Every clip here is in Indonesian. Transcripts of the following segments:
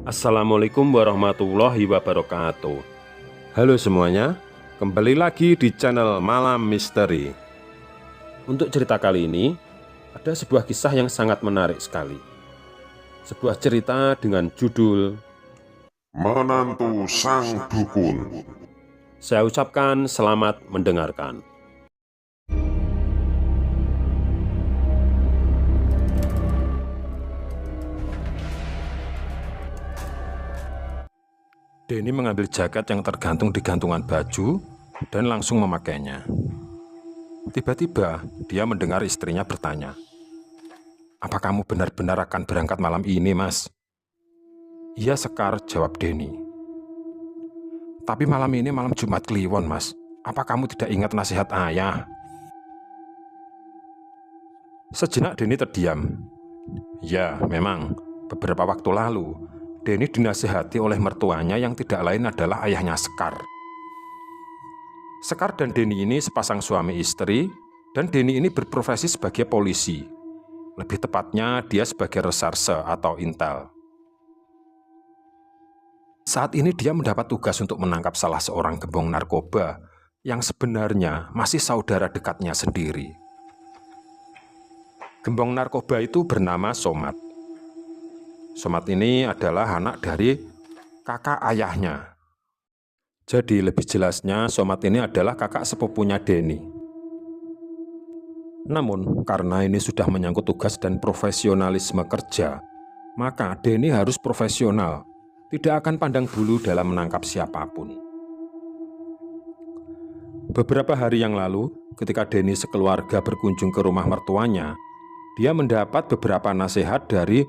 Assalamualaikum warahmatullahi wabarakatuh. Halo semuanya, kembali lagi di channel Malam Misteri. Untuk cerita kali ini, ada sebuah kisah yang sangat menarik sekali. Sebuah cerita dengan judul Menantu Sang Dukun. Saya ucapkan selamat mendengarkan. Denny mengambil jaket yang tergantung di gantungan baju dan langsung memakainya. Tiba-tiba dia mendengar istrinya bertanya, "Apa kamu benar-benar akan berangkat malam ini, Mas?" "Iya, Sekar," jawab Denny. "Tapi malam ini malam Jumat Kliwon, Mas. Apa kamu tidak ingat nasihat ayah?" Sejenak Denny terdiam. Ya, memang beberapa waktu lalu Denny dinasihati oleh mertuanya yang tidak lain adalah ayahnya Sekar. Sekar dan Denny ini sepasang suami istri, dan Denny ini berprofesi sebagai polisi. Lebih tepatnya dia sebagai reserse atau intel. Saat ini dia mendapat tugas untuk menangkap salah seorang gembong narkoba yang sebenarnya masih saudara dekatnya sendiri. Gembong narkoba itu bernama Somad. Somad ini adalah anak dari kakak ayahnya. Jadi lebih jelasnya Somad ini adalah kakak sepupunya Denny. Namun karena ini sudah menyangkut tugas dan profesionalisme kerja, maka Denny harus profesional, tidak akan pandang bulu dalam menangkap siapapun. Beberapa hari yang lalu, ketika Denny sekeluarga berkunjung ke rumah mertuanya, dia mendapat beberapa nasihat dari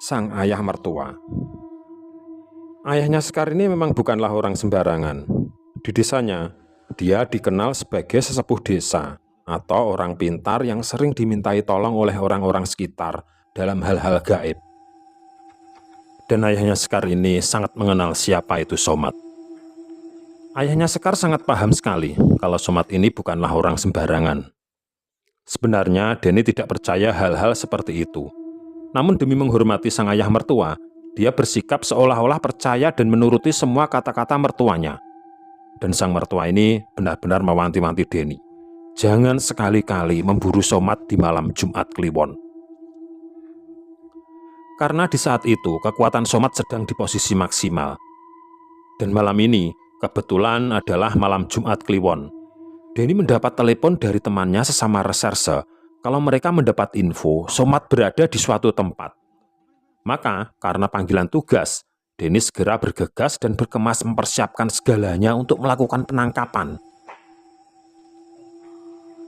sang ayah mertua. Ayahnya Sekar ini memang bukanlah orang sembarangan. Di desanya, dia dikenal sebagai sesepuh desa atau orang pintar yang sering dimintai tolong oleh orang-orang sekitar dalam hal-hal gaib. Dan ayahnya Sekar ini sangat mengenal siapa itu Somad. Ayahnya Sekar sangat paham sekali kalau Somad ini bukanlah orang sembarangan. Sebenarnya Denny tidak percaya hal-hal seperti itu. Namun demi menghormati sang ayah mertua, dia bersikap seolah-olah percaya dan menuruti semua kata-kata mertuanya. Dan sang mertua ini benar-benar mewanti-wanti Denny, jangan sekali-kali memburu Somad di malam Jumat Kliwon. Karena di saat itu kekuatan Somad sedang di posisi maksimal. Dan malam ini kebetulan adalah malam Jumat Kliwon. Denny mendapat telepon dari temannya sesama reserse kalau mereka mendapat info Somad berada di suatu tempat. Maka karena panggilan tugas, Denny segera bergegas dan berkemas mempersiapkan segalanya untuk melakukan penangkapan.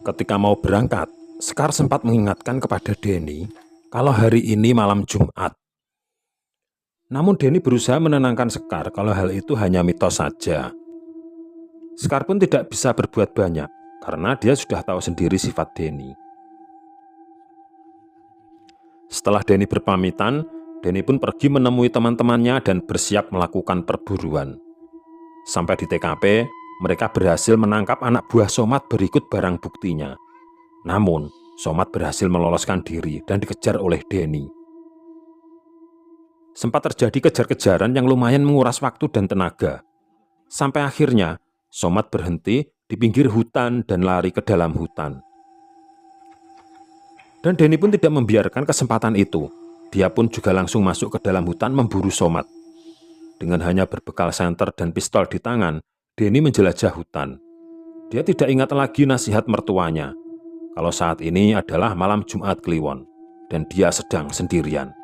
Ketika mau berangkat, Sekar sempat mengingatkan kepada Denny kalau hari ini malam Jumat. Namun Denny berusaha menenangkan Sekar kalau hal itu hanya mitos saja. Sekar pun tidak bisa berbuat banyak karena dia sudah tahu sendiri sifat Denny. Setelah Denny berpamitan, Denny pun pergi menemui teman-temannya dan bersiap melakukan perburuan. Sampai di TKP, mereka berhasil menangkap anak buah Somad berikut barang buktinya. Namun, Somad berhasil meloloskan diri dan dikejar oleh Denny. Sempat terjadi kejar-kejaran yang lumayan menguras waktu dan tenaga. Sampai akhirnya, Somad berhenti di pinggir hutan dan lari ke dalam hutan. Dan Denny pun tidak membiarkan kesempatan itu. Dia pun juga langsung masuk ke dalam hutan memburu Somad. Dengan hanya berbekal senter dan pistol di tangan, Denny menjelajah hutan. Dia tidak ingat lagi nasihat mertuanya, kalau saat ini adalah malam Jumat Kliwon, dan dia sedang sendirian.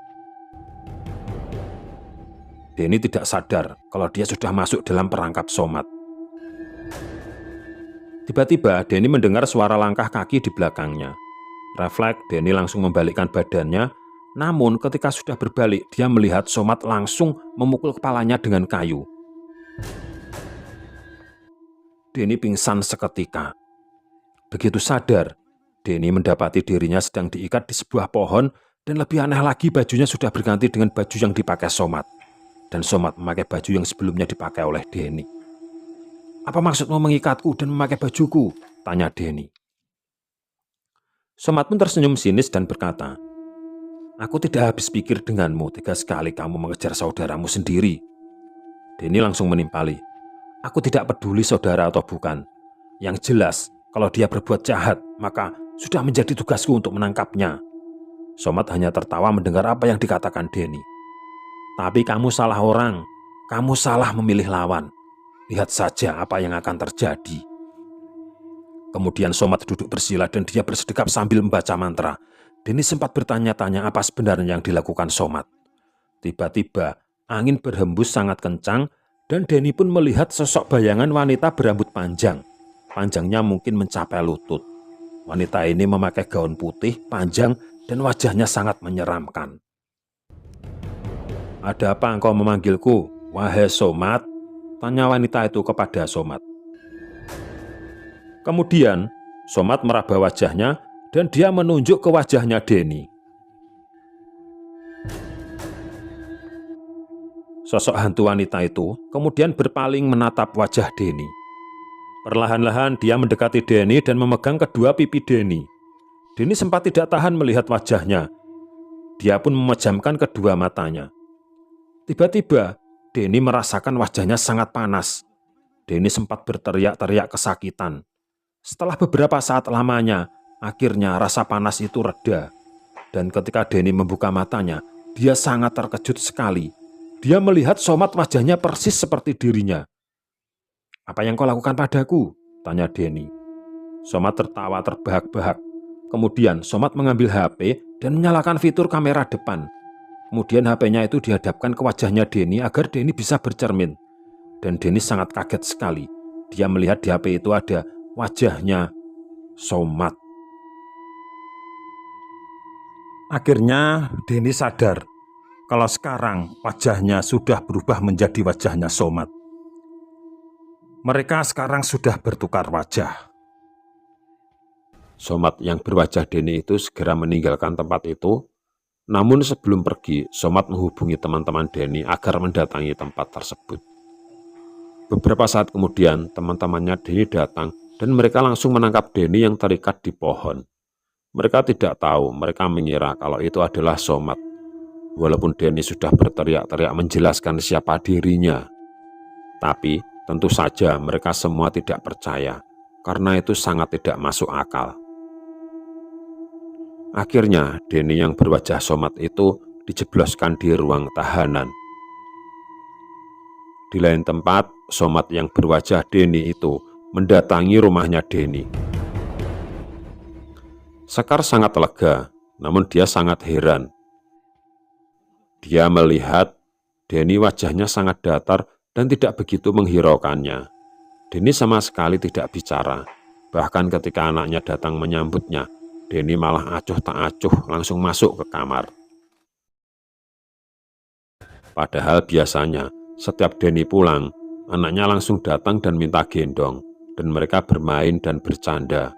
Denny tidak sadar kalau dia sudah masuk dalam perangkap Somad. Tiba-tiba Denny mendengar suara langkah kaki di belakangnya. Refleks, Denny langsung membalikkan badannya, namun ketika sudah berbalik, dia melihat Somad langsung memukul kepalanya dengan kayu. Denny pingsan seketika. Begitu sadar, Denny mendapati dirinya sedang diikat di sebuah pohon, dan lebih aneh lagi bajunya sudah berganti dengan baju yang dipakai Somad. Dan Somad memakai baju yang sebelumnya dipakai oleh Denny. "Apa maksudmu mengikatku dan memakai bajuku?" tanya Denny. Somad pun tersenyum sinis dan berkata, Aku tidak habis pikir denganmu, tega sekali kamu mengejar saudaramu sendiri. Denny langsung menimpali. Aku tidak peduli saudara atau bukan. Yang jelas, kalau dia berbuat jahat, maka sudah menjadi tugasku untuk menangkapnya. Somad hanya tertawa mendengar apa yang dikatakan Denny. Tapi kamu salah orang. Kamu salah memilih lawan. Lihat saja apa yang akan terjadi. Kemudian Somad duduk bersila dan dia bersedekap sambil membaca mantra. Denny sempat bertanya-tanya apa sebenarnya yang dilakukan Somad. Tiba-tiba, angin berhembus sangat kencang dan Denny pun melihat sosok bayangan wanita berambut panjang. Panjangnya mungkin mencapai lutut. Wanita ini memakai gaun putih, panjang, dan wajahnya sangat menyeramkan. Ada apa engkau memanggilku, wahai Somad? Tanya wanita itu kepada Somad. Kemudian, Somad meraba wajahnya dan dia menunjuk ke wajahnya Denny. Sosok hantu wanita itu kemudian berpaling menatap wajah Denny. Perlahan-lahan dia mendekati Denny dan memegang kedua pipi Denny. Denny sempat tidak tahan melihat wajahnya. Dia pun memejamkan kedua matanya. Tiba-tiba, Denny merasakan wajahnya sangat panas. Denny sempat berteriak-teriak kesakitan. Setelah beberapa saat lamanya, akhirnya rasa panas itu reda. Dan ketika Denny membuka matanya, dia sangat terkejut sekali. Dia melihat Somad wajahnya persis seperti dirinya. Apa yang kau lakukan padaku? Tanya Denny. Somad tertawa terbahak-bahak. Kemudian Somad mengambil HP dan menyalakan fitur kamera depan. Kemudian HP-nya itu dihadapkan ke wajahnya Denny agar Denny bisa bercermin. Dan Denny sangat kaget sekali. Dia melihat di HP itu ada wajahnya Somad. Akhirnya Denny sadar kalau sekarang wajahnya sudah berubah menjadi wajahnya Somad. Mereka sekarang sudah bertukar wajah. Somad yang berwajah Denny itu segera meninggalkan tempat itu. Namun sebelum pergi, Somad menghubungi teman-teman Denny agar mendatangi tempat tersebut. Beberapa saat kemudian, teman-temannya Denny datang dan mereka langsung menangkap Denny yang terikat di pohon. Mereka tidak tahu, mereka mengira kalau itu adalah Somad. Walaupun Denny sudah berteriak-teriak menjelaskan siapa dirinya. Tapi tentu saja mereka semua tidak percaya, karena itu sangat tidak masuk akal. Akhirnya Denny yang berwajah Somad itu dijebloskan di ruang tahanan. Di lain tempat, Somad yang berwajah Denny itu mendatangi rumahnya Denny. Sekar sangat lega, namun dia sangat heran. Dia melihat Denny wajahnya sangat datar dan tidak begitu menghiraukannya. Denny sama sekali tidak bicara. Bahkan ketika anaknya datang menyambutnya, Denny malah acuh tak acuh langsung masuk ke kamar. Padahal biasanya setiap Denny pulang, anaknya langsung datang dan minta gendong, dan mereka bermain dan bercanda.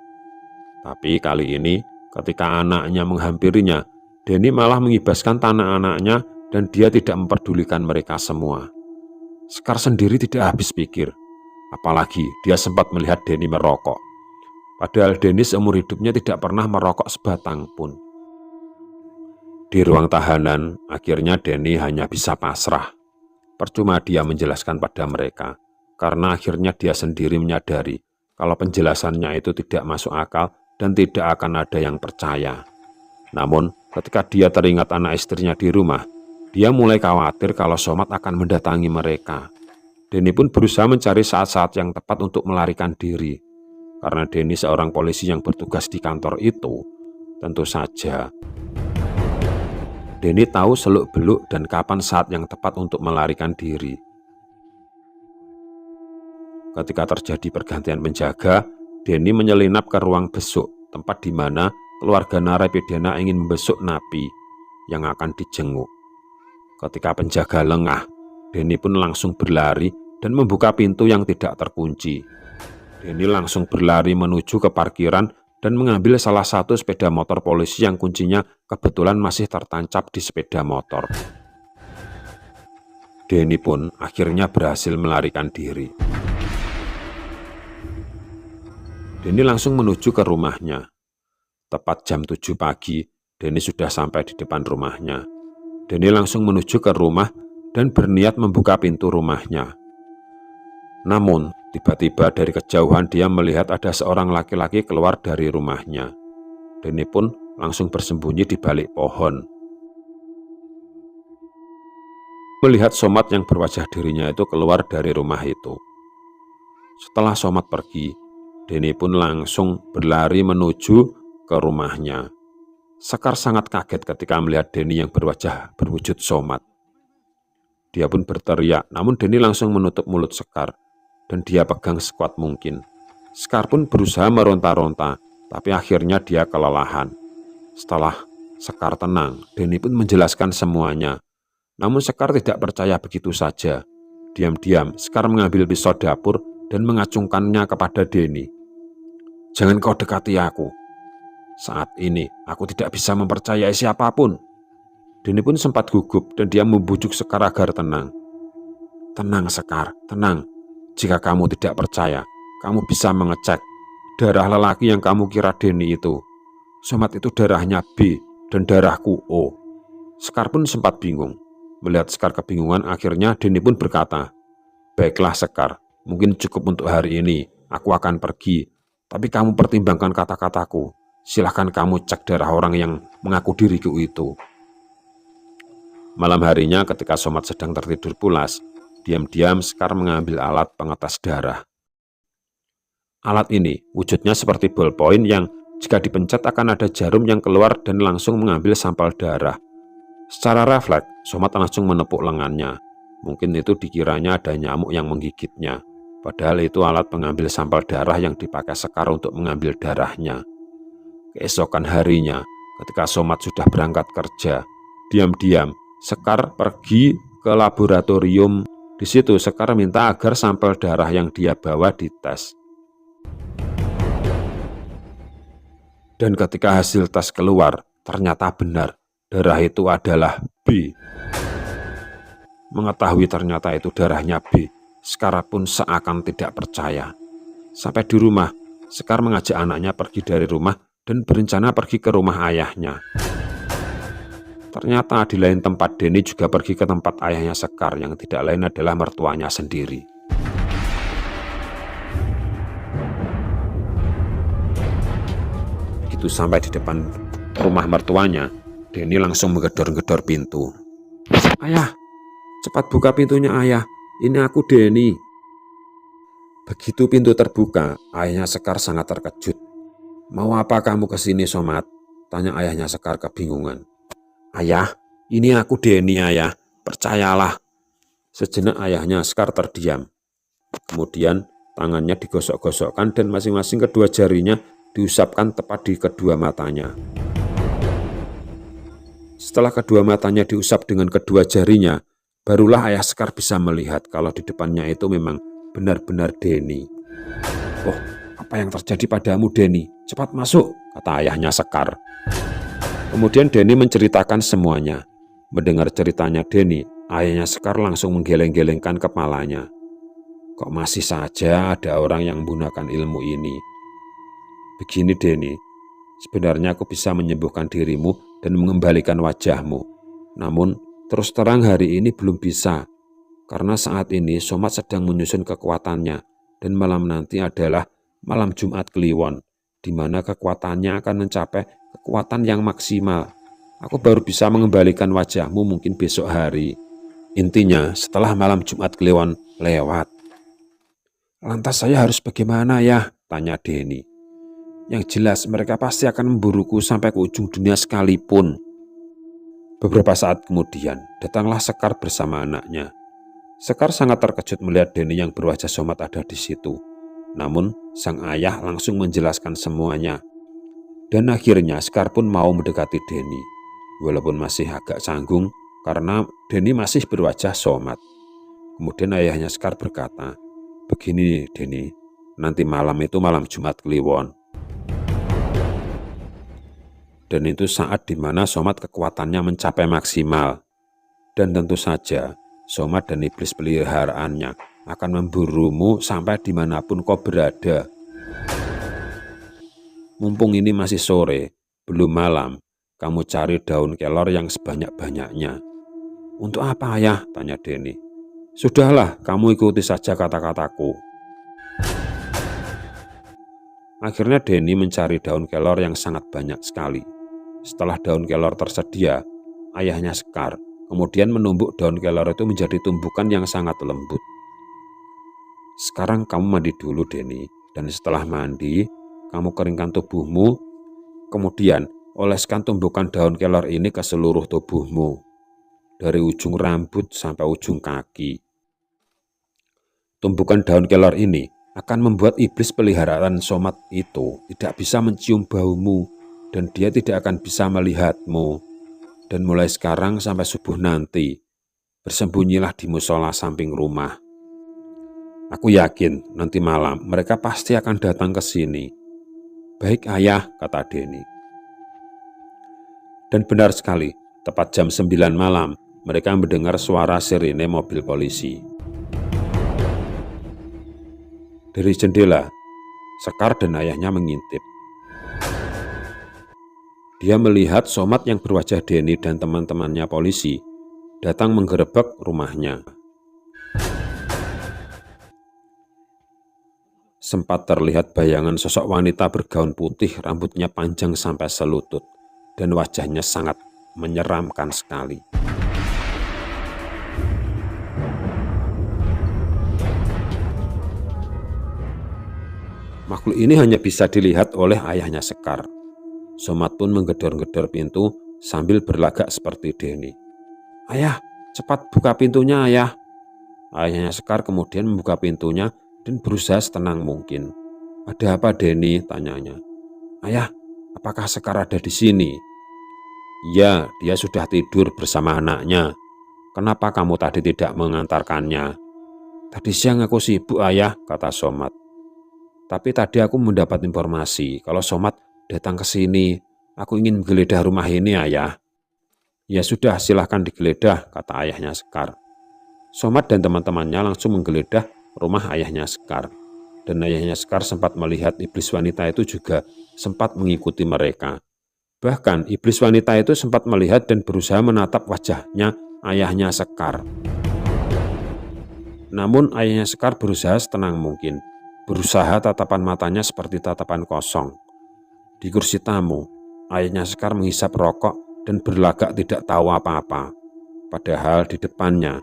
Tapi kali ini, ketika anaknya menghampirinya, Denny malah mengibaskan tanah anaknya dan dia tidak memperdulikan mereka semua. Sekar sendiri tidak habis pikir, apalagi dia sempat melihat Denny merokok. Padahal Denny seumur hidupnya tidak pernah merokok sebatang pun. Di ruang tahanan, akhirnya Denny hanya bisa pasrah. Percuma dia menjelaskan pada mereka, karena akhirnya dia sendiri menyadari kalau penjelasannya itu tidak masuk akal dan tidak akan ada yang percaya. Namun, ketika dia teringat anak istrinya di rumah, dia mulai khawatir kalau Somad akan mendatangi mereka. Denny pun berusaha mencari saat-saat yang tepat untuk melarikan diri. Karena Denny seorang polisi yang bertugas di kantor itu, tentu saja Denny tahu seluk-beluk dan kapan saat yang tepat untuk melarikan diri. Ketika terjadi pergantian penjaga, Denny menyelinap ke ruang besuk, tempat di mana keluarga narapidana ingin membesuk napi yang akan dijenguk. Ketika penjaga lengah, Denny pun langsung berlari dan membuka pintu yang tidak terkunci. Denny langsung berlari menuju ke parkiran dan mengambil salah satu sepeda motor polisi yang kuncinya kebetulan masih tertancap di sepeda motor. Denny pun akhirnya berhasil melarikan diri. Denny langsung menuju ke rumahnya. Tepat jam 7 pagi, Denny sudah sampai di depan rumahnya. Denny langsung menuju ke rumah dan berniat membuka pintu rumahnya. Namun, tiba-tiba dari kejauhan dia melihat ada seorang laki-laki keluar dari rumahnya. Denny pun langsung bersembunyi di balik pohon. Melihat Somad yang berwajah dirinya itu keluar dari rumah itu. Setelah Somad pergi, Denny pun langsung berlari menuju ke rumahnya. Sekar sangat kaget ketika melihat Denny yang berwujud Somad. Dia pun berteriak, namun Denny langsung menutup mulut Sekar dan dia pegang sekuat mungkin. Sekar pun berusaha meronta-ronta, tapi akhirnya dia kelelahan. Setelah Sekar tenang, Denny pun menjelaskan semuanya. Namun Sekar tidak percaya begitu saja. Diam-diam, Sekar mengambil pisau dapur dan mengacungkannya kepada Denny. "Jangan kau dekati aku. Saat ini, aku tidak bisa mempercayai siapapun." Denny pun sempat gugup dan dia membujuk Sekar agar tenang. "Tenang Sekar, tenang. Jika kamu tidak percaya, kamu bisa mengecek darah lelaki yang kamu kira Denny itu. Somad itu darahnya B dan darahku O." Sekar pun sempat bingung. Melihat Sekar kebingungan, akhirnya Denny pun berkata, "Baiklah Sekar, mungkin cukup untuk hari ini. Aku akan pergi. Tapi kamu pertimbangkan kata-kataku. Silahkan kamu cek darah orang yang mengaku diriku itu." Malam harinya ketika Somad sedang tertidur pulas, diam-diam Sekar mengambil alat pengetes darah. Alat ini wujudnya seperti ballpoint yang jika dipencet akan ada jarum yang keluar dan langsung mengambil sampel darah. Secara refleks, Somad langsung menepuk lengannya. Mungkin itu dikiranya ada nyamuk yang menggigitnya. Padahal itu alat pengambil sampel darah yang dipakai Sekar untuk mengambil darahnya. Keesokan harinya, ketika Somad sudah berangkat kerja, diam-diam Sekar pergi ke laboratorium. Di situ Sekar minta agar sampel darah yang dia bawa dites. Dan ketika hasil tes keluar, ternyata benar, darah itu adalah B. Mengetahui ternyata itu darahnya B, Sekar pun seakan tidak percaya. Sampai di rumah, Sekar mengajak anaknya pergi dari rumah dan berencana pergi ke rumah ayahnya. Ternyata di lain tempat Denny juga pergi ke tempat ayahnya Sekar yang tidak lain adalah mertuanya sendiri. Begitu sampai di depan rumah mertuanya, Denny langsung menggedor-gedor pintu. "Ayah, cepat buka pintunya ayah, ini aku Denny." Begitu pintu terbuka, ayahnya Sekar sangat terkejut. "Mau apa kamu kesini Somad?" tanya ayahnya Sekar kebingungan. "Ayah, ini aku Denny ayah, percayalah." Sejenak ayahnya Sekar terdiam. Kemudian tangannya digosok-gosokkan dan masing-masing kedua jarinya diusapkan tepat di kedua matanya. Setelah kedua matanya diusap dengan kedua jarinya, barulah ayah Sekar bisa melihat kalau di depannya itu memang benar-benar Denny. "Oh, apa yang terjadi padamu Denny? Cepat masuk," kata ayahnya Sekar. Kemudian Denny menceritakan semuanya. Mendengar ceritanya Denny, ayahnya Sekar langsung menggeleng-gelengkan kepalanya. "Kok masih saja ada orang yang menggunakan ilmu ini? Begini Denny, sebenarnya aku bisa menyembuhkan dirimu dan mengembalikan wajahmu. Namun terus terang hari ini belum bisa. Karena saat ini Somad sedang menyusun kekuatannya dan malam nanti adalah malam Jumat Kliwon, di mana kekuatannya akan mencapai kekuatan yang maksimal. Aku baru bisa mengembalikan wajahmu mungkin besok hari. Intinya setelah malam Jumat Kliwon lewat." "Lantas saya harus bagaimana ya?" tanya Denny. "Yang jelas mereka pasti akan memburuku sampai ke ujung dunia sekalipun." Beberapa saat kemudian datanglah Sekar bersama anaknya. Sekar sangat terkejut melihat Denny yang berwajah Somad ada di situ. Namun sang ayah langsung menjelaskan semuanya. Dan akhirnya Sekar pun mau mendekati Denny, walaupun masih agak canggung karena Denny masih berwajah Somad. Kemudian ayahnya Sekar berkata, "Begini Denny, nanti malam itu malam Jumat Kliwon. Dan itu saat dimana Somad kekuatannya mencapai maksimal. Dan tentu saja Somad dan iblis peliharaannya akan memburumu sampai dimanapun kau berada. Mumpung ini masih sore, belum malam, kamu cari daun kelor yang sebanyak-banyaknya." "Untuk apa, Ayah?" tanya Denny. "Sudahlah, kamu ikuti saja kata-kataku." Akhirnya Denny mencari daun kelor yang sangat banyak sekali. Setelah daun kelor tersedia, ayahnya Sekar kemudian menumbuk daun kelor itu menjadi tumbukan yang sangat lembut. "Sekarang kamu mandi dulu, Denny, dan setelah mandi, kamu keringkan tubuhmu, kemudian oleskan tumbukan daun kelor ini ke seluruh tubuhmu, dari ujung rambut sampai ujung kaki. Tumbukan daun kelor ini akan membuat iblis peliharaan Somat itu tidak bisa mencium baumu, dan dia tidak akan bisa melihatmu. Dan mulai sekarang sampai subuh nanti, bersembunyilah di musola samping rumah. Aku yakin nanti malam mereka pasti akan datang ke sini." "Baik, Ayah," kata Denny. Dan benar sekali, tepat jam 9 malam, mereka mendengar suara sirine mobil polisi. Dari jendela, Sekar dan ayahnya mengintip. Dia melihat Somat yang berwajah Denny dan teman-temannya polisi datang menggerebek rumahnya. Sempat terlihat bayangan sosok wanita bergaun putih, rambutnya panjang sampai selutut, dan wajahnya sangat menyeramkan sekali. Makhluk ini hanya bisa dilihat oleh ayahnya Sekar. Somat pun menggedor-gedor pintu sambil berlagak seperti Denny. "Ayah, cepat buka pintunya, Ayah." Ayahnya Sekar kemudian membuka pintunya dan berusaha setenang mungkin. "Ada apa, Denny?" tanyanya. "Ayah, apakah Sekar ada di sini?" "Ya, dia sudah tidur bersama anaknya. Kenapa kamu tadi tidak mengantarkannya?" "Tadi siang aku sibuk, Ayah," kata Somat. "Tapi tadi aku mendapat informasi kalau Somat datang ke sini. Aku ingin menggeledah rumah ini, Ayah." "Ya sudah, silahkan digeledah," kata ayahnya Sekar. Somat dan teman-temannya langsung menggeledah rumah ayahnya Sekar. Dan ayahnya Sekar sempat melihat iblis wanita itu juga sempat mengikuti mereka. Bahkan iblis wanita itu sempat melihat dan berusaha menatap wajahnya ayahnya Sekar. Namun ayahnya Sekar berusaha setenang mungkin. Berusaha tatapan matanya seperti tatapan kosong. Di kursi tamu, ayahnya Sekar menghisap rokok dan berlagak tidak tahu apa-apa. Padahal di depannya,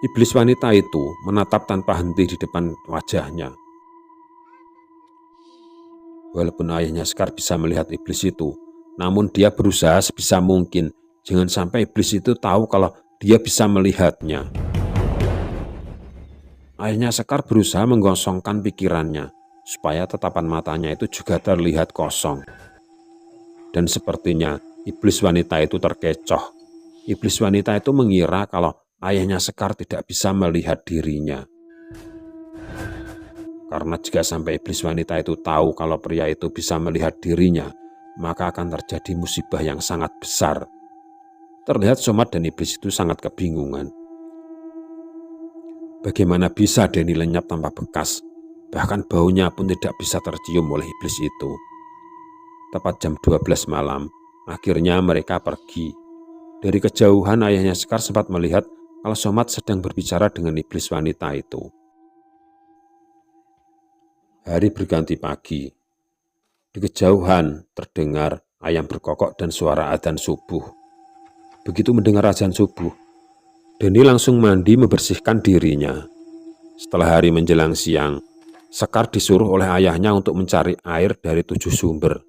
iblis wanita itu menatap tanpa henti di depan wajahnya. Walaupun ayahnya Sekar bisa melihat iblis itu, namun dia berusaha sebisa mungkin jangan sampai iblis itu tahu kalau dia bisa melihatnya. Ayahnya Sekar berusaha menggosongkan pikirannya supaya tatapan matanya itu juga terlihat kosong. Dan sepertinya iblis wanita itu terkecoh. Iblis wanita itu mengira kalau ayahnya Sekar tidak bisa melihat dirinya. Karena jika sampai iblis wanita itu tahu kalau pria itu bisa melihat dirinya, maka akan terjadi musibah yang sangat besar. Terlihat Somat dan iblis itu sangat kebingungan. Bagaimana bisa Denny lenyap tanpa bekas? Bahkan baunya pun tidak bisa tercium oleh iblis itu. Tepat jam 12 malam, akhirnya mereka pergi. Dari kejauhan ayahnya Sekar sempat melihat kalau Somat sedang berbicara dengan iblis wanita itu. Hari berganti pagi. Di kejauhan terdengar ayam berkokok dan suara adzan subuh. Begitu mendengar adzan subuh, Denny langsung mandi membersihkan dirinya. Setelah hari menjelang siang, Sekar disuruh oleh ayahnya untuk mencari air dari 7 sumber.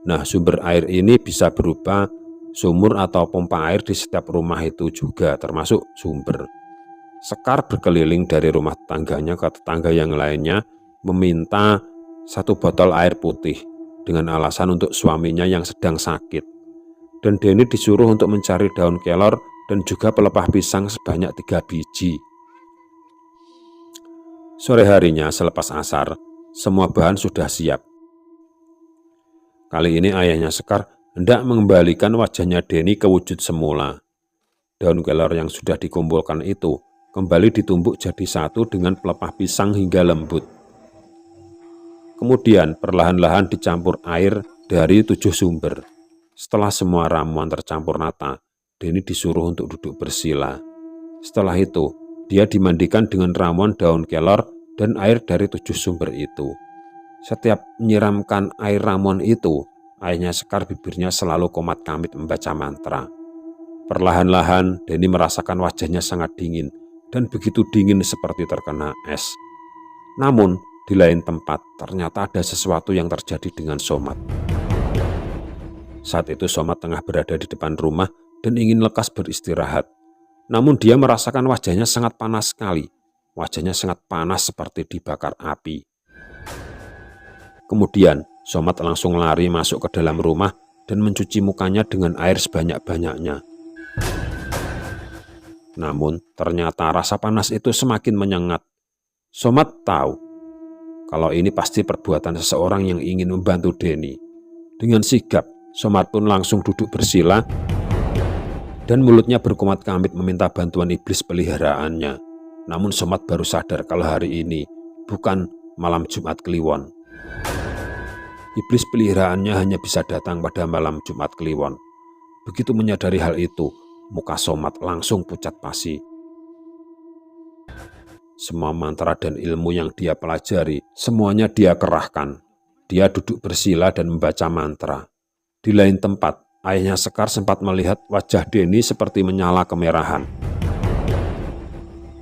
Nah, sumber air ini bisa berupa sumur atau pompa air di setiap rumah itu juga termasuk sumber. Sekar berkeliling dari rumah tetangganya ke tetangga yang lainnya meminta 1 botol air putih dengan alasan untuk suaminya yang sedang sakit. Dan Denny disuruh untuk mencari daun kelor dan juga pelepah pisang sebanyak 3 biji. Sore harinya selepas asar, semua bahan sudah siap. Kali ini ayahnya Sekar hendak mengembalikan wajahnya Denny ke wujud semula. Daun kelor yang sudah dikumpulkan itu kembali ditumbuk jadi satu dengan pelepah pisang hingga lembut. Kemudian perlahan-lahan dicampur air dari 7 sumber. Setelah semua ramuan tercampur rata, Denny disuruh untuk duduk bersila. Setelah itu, dia dimandikan dengan ramuan daun kelor dan air dari 7 sumber itu. Setiap menyiramkan air ramuan itu, ayahnya Sekar bibirnya selalu komat-kamit membaca mantra. Perlahan-lahan, Denny merasakan wajahnya sangat dingin dan begitu dingin seperti terkena es. Namun, di lain tempat, ternyata ada sesuatu yang terjadi dengan Somad. Saat itu Somad tengah berada di depan rumah dan ingin lekas beristirahat. Namun dia merasakan wajahnya sangat panas sekali. Wajahnya sangat panas seperti dibakar api. Kemudian Somad langsung lari masuk ke dalam rumah dan mencuci mukanya dengan air sebanyak-banyaknya. Namun ternyata rasa panas itu semakin menyengat. Somad tahu kalau ini pasti perbuatan seseorang yang ingin membantu Denny. Dengan sigap, Somad pun langsung duduk bersila dan mulutnya berkomat-kamit meminta bantuan iblis peliharaannya. Namun Somad baru sadar kalau hari ini bukan malam Jumat Kliwon. Iblis peliharaannya hanya bisa datang pada malam Jumat Kliwon. Begitu menyadari hal itu, muka Somad langsung pucat pasi. Semua mantra dan ilmu yang dia pelajari, semuanya dia kerahkan. Dia duduk bersila dan membaca mantra. Di lain tempat, ayahnya Sekar sempat melihat wajah Denny seperti menyala kemerahan.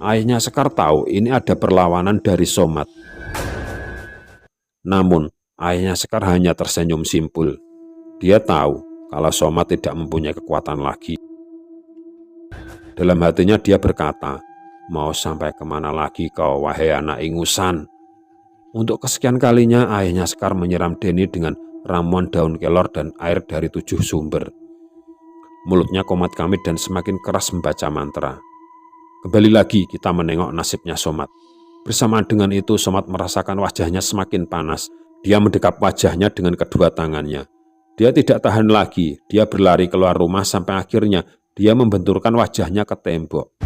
Ayahnya Sekar tahu ini ada perlawanan dari Somad. Namun, ayahnya Sekar hanya tersenyum simpul. Dia tahu kalau Somad tidak mempunyai kekuatan lagi. Dalam hatinya dia berkata, "Mau sampai kemana lagi kau, wahai anak ingusan?" Untuk kesekian kalinya ayahnya Sekar menyiram Denny dengan ramuan daun kelor dan air dari 7 sumber. Mulutnya komat-kamit dan semakin keras membaca mantra. Kembali lagi kita menengok nasibnya Somad. Bersamaan dengan itu Somad merasakan wajahnya semakin panas. Dia mendekap wajahnya dengan kedua tangannya. Dia tidak tahan lagi, dia berlari keluar rumah sampai akhirnya dia membenturkan wajahnya ke tembok.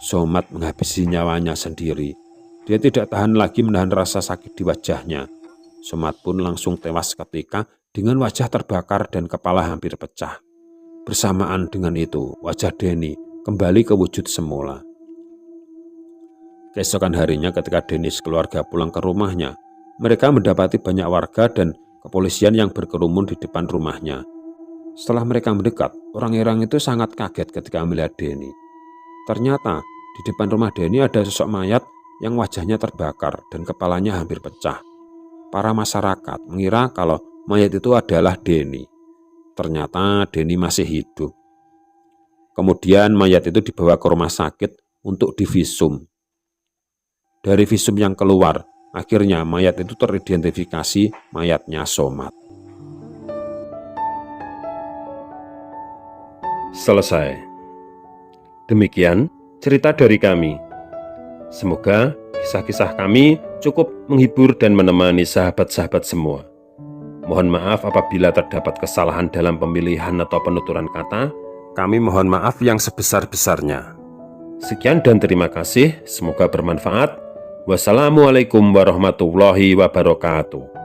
Somad menghabisi nyawanya sendiri. Dia tidak tahan lagi menahan rasa sakit di wajahnya. Somad pun langsung tewas seketika dengan wajah terbakar dan kepala hampir pecah. Bersamaan dengan itu, wajah Denny kembali ke wujud semula. Keesokan harinya ketika Denny sekeluarga pulang ke rumahnya, mereka mendapati banyak warga dan kepolisian yang berkerumun di depan rumahnya. Setelah mereka mendekat, orang-orang itu sangat kaget ketika melihat Denny. Ternyata di depan rumah Denny ada sosok mayat yang wajahnya terbakar dan kepalanya hampir pecah. Para masyarakat mengira kalau mayat itu adalah Denny. Ternyata Denny masih hidup. Kemudian mayat itu dibawa ke rumah sakit untuk divisum. Dari visum yang keluar, akhirnya mayat itu teridentifikasi mayatnya Somad. Selesai. Demikian cerita dari kami. Semoga kisah-kisah kami cukup menghibur dan menemani sahabat-sahabat semua. Mohon maaf apabila terdapat kesalahan dalam pemilihan atau penuturan kata. Kami mohon maaf yang sebesar-besarnya. Sekian dan terima kasih. Semoga bermanfaat. Wassalamualaikum warahmatullahi wabarakatuh.